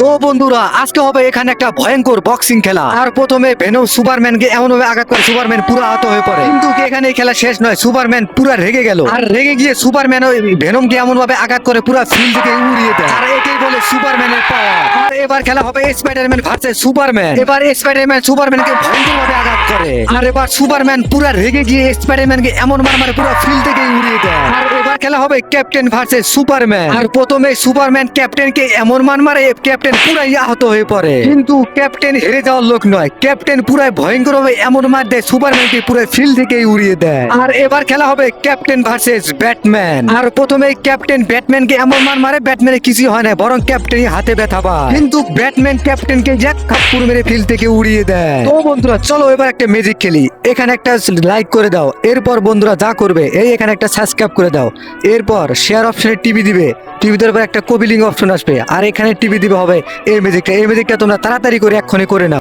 তো বন্ধুরা আজকে হবে এখানে একটা ভয়ঙ্কর বক্সিং খেলা। আর প্রথমে ভেনম সুপারম্যানকে এমন ভাবে আঘাত করে সুপারম্যান পুরো আহত হয়ে পড়ে। কিন্তু এখানে খেলা শেষ নয়, সুপারম্যান পুরো রেগে গেল। আর রেগে গিয়ে সুপারম্যান ওই ভেনমকে এমন ভাবে আঘাত করে পুরো ফিল্ড থেকে উড়িয়ে দেয়। আর এটাই বলে সুপারম্যানের পাওয়ার। আর এবার খেলা হবে স্পাইডারম্যান ভার্সেস সুপারম্যান। এবার স্পাইডারম্যান সুপারম্যানকে ভয়ঙ্কর ভাবে আঘাত করে। আর এবার সুপারম্যান পুরো রেগে গিয়ে স্পাইডারম্যানকে এমন মারে পুরো ফিল্ড থেকে উড়িয়ে দেয়। আর এবার খেলা হবে ক্যাপ্টেন ভার্সেস সুপারম্যান। আর প্রথমে সুপারম্যান ক্যাপ্টেনকে এমন মারে ক্যাপ্টেন পুরাই আহত হয়ে পড়ে। কিন্তু ক্যাপ্টেন হেরে যাওয়ার লোক নয়, ক্যাপ্টেন পুরাই ভয়ঙ্কর ভাবে এমন মার দেয় সুপারম্যানকে পুরো ফিল্ড থেকে উড়িয়ে দেয়। আর এবার খেলা হবে ক্যাপ্টেন ভার্সেস ব্যাটম্যান। আর প্রথমে ক্যাপ্টেন ব্যাটম্যানকে এমন মারে ব্যাটম্যানের কিছু হয় না, বরং ক্যাপ্টেনই হাতে ব্যথা পায়। কিন্তু ব্যাটম্যান ক্যাপ্টেনকে এক থাপ্পড় মেরে ফিল্ড থেকে উড়িয়ে দেয়। তো বন্ধুরা চলো এবার একটা ম্যাজিক খেলি। এখানে একটা লাইক করে দাও, এরপর বন্ধুরা যা করবে এই এখানে একটা সাবস্ক্রাইব করে দাও, এরপর শেয়ার অপশনে টিভি দিবে, টিভি দেওয়ার পর একটা কপিলিং অপশন আসবে, আর এখানে টিভি দিবে হবে এই ম্যাজিকটা তোমরা তাড়াতাড়ি করে এক্ষুনি করে নাও।